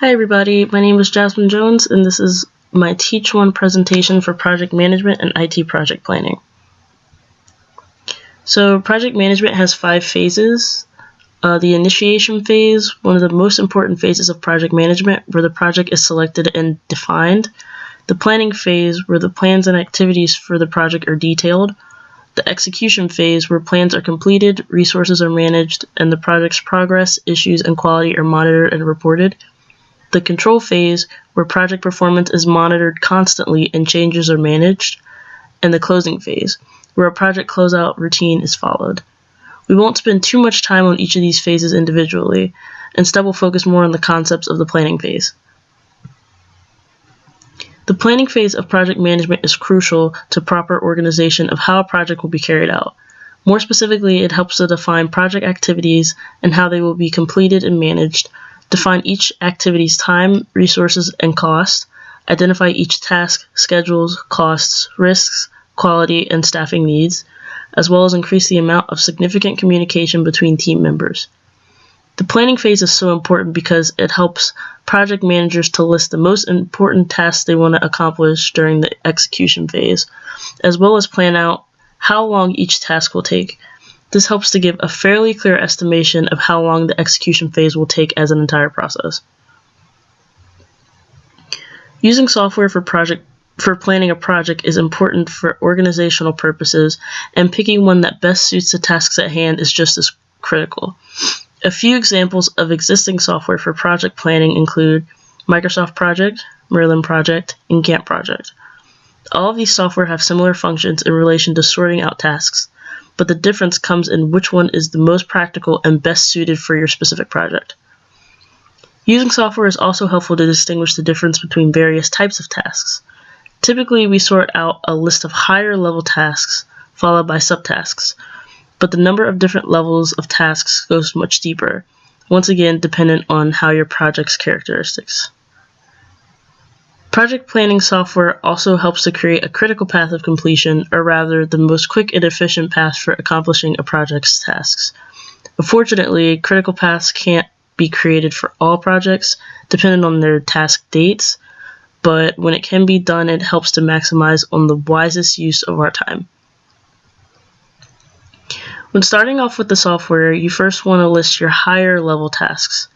Hi everybody, my name is Jasmine Jones and this is my Teach 1 presentation for project management and IT project planning. So project management has 5 phases. The initiation phase, one of the most important phases of project management, where the project is selected and defined. The planning phase, where the plans and activities for the project are detailed. The execution phase, where plans are completed, resources are managed, and the project's progress, issues, and quality are monitored and reported. The control phase, where project performance is monitored constantly and changes are managed. And the closing phase, where a project closeout routine is followed. We won't spend too much time on each of these phases individually. Instead, we'll focus more on the concepts of the planning phase. The planning phase of project management is crucial to proper organization of how a project will be carried out. More specifically, it helps to define project activities and how they will be completed and managed, define each activity's time, resources, and cost, identify each task, schedules, costs, risks, quality, and staffing needs, as well as increase the amount of significant communication between team members. The planning phase is so important because it helps project managers to list the most important tasks they want to accomplish during the execution phase, as well as plan out how long each task will take. This helps to give a fairly clear estimation of how long the execution phase will take as an entire process. Using software for planning a project is important for organizational purposes, and picking one that best suits the tasks at hand is just as critical. A few examples of existing software for project planning include Microsoft Project, Merlin Project, and Gantt Project. All of these software have similar functions in relation to sorting out tasks, but the difference comes in which one is the most practical and best suited for your specific project. Using software is also helpful to distinguish the difference between various types of tasks. Typically, we sort out a list of higher level tasks followed by subtasks, but the number of different levels of tasks goes much deeper, once again dependent on how your project's characteristics. Project planning software also helps to create a critical path of completion, or rather, the most quick and efficient path for accomplishing a project's tasks. Unfortunately, critical paths can't be created for all projects, depending on their task dates, but when it can be done, it helps to maximize on the wisest use of our time. When starting off with the software, you first want to list your higher level tasks.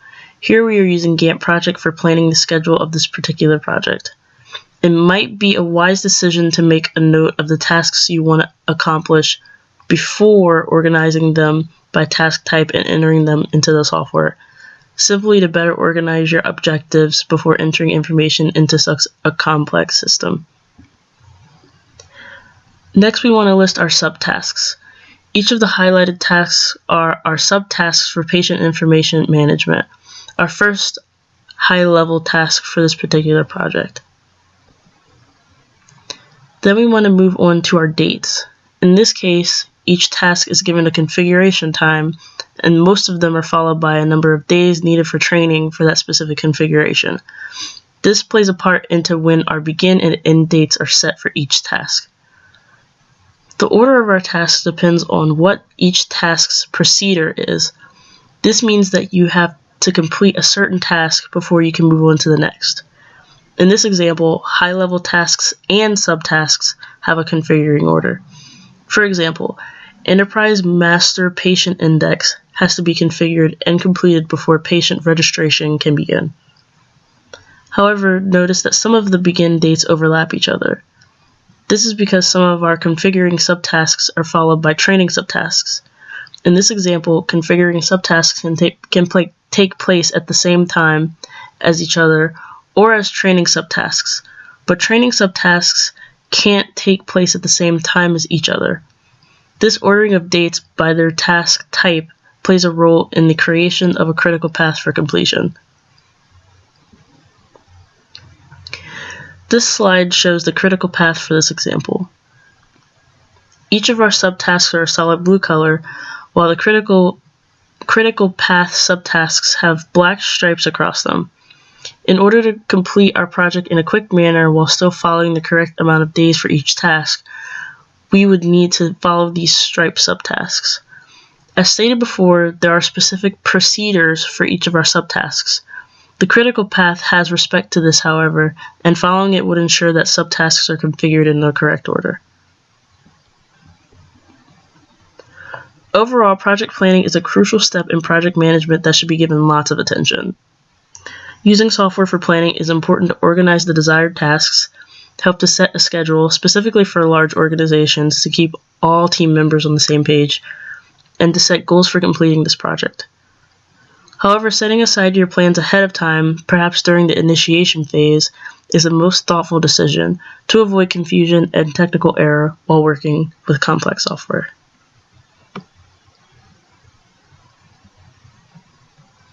Here we are using Gantt Project for planning the schedule of this particular project. It might be a wise decision to make a note of the tasks you want to accomplish before organizing them by task type and entering them into the software, simply to better organize your objectives before entering information into such a complex system. Next, we want to list our subtasks. Each of the highlighted tasks are our subtasks for patient information management, our first high-level task for this particular project. Then we want to move on to our dates. In this case, each task is given a configuration time, and most of them are followed by a number of days needed for training for that specific configuration. This plays a part into when our begin and end dates are set for each task. The order of our tasks depends on what each task's procedure is. This means that you have to complete a certain task before you can move on to the next. In this example, high-level tasks and subtasks have a configuring order. For example, Enterprise Master Patient Index has to be configured and completed before patient registration can begin. However, notice that some of the begin dates overlap each other. This is because some of our configuring subtasks are followed by training subtasks. In this example, configuring subtasks can take place at the same time as each other or as training subtasks, but training subtasks can't take place at the same time as each other. This ordering of dates by their task type plays a role in the creation of a critical path for completion. This slide shows the critical path for this example. Each of our subtasks are a solid blue color, while the critical path subtasks have black stripes across them. In order to complete our project in a quick manner while still following the correct amount of days for each task, we would need to follow these striped subtasks. As stated before, there are specific procedures for each of our subtasks. The critical path has respect to this, however, and following it would ensure that subtasks are configured in the correct order. Overall, project planning is a crucial step in project management that should be given lots of attention. Using software for planning is important to organize the desired tasks, help to set a schedule specifically for large organizations to keep all team members on the same page, and to set goals for completing this project. However, setting aside your plans ahead of time, perhaps during the initiation phase, is the most thoughtful decision to avoid confusion and technical error while working with complex software.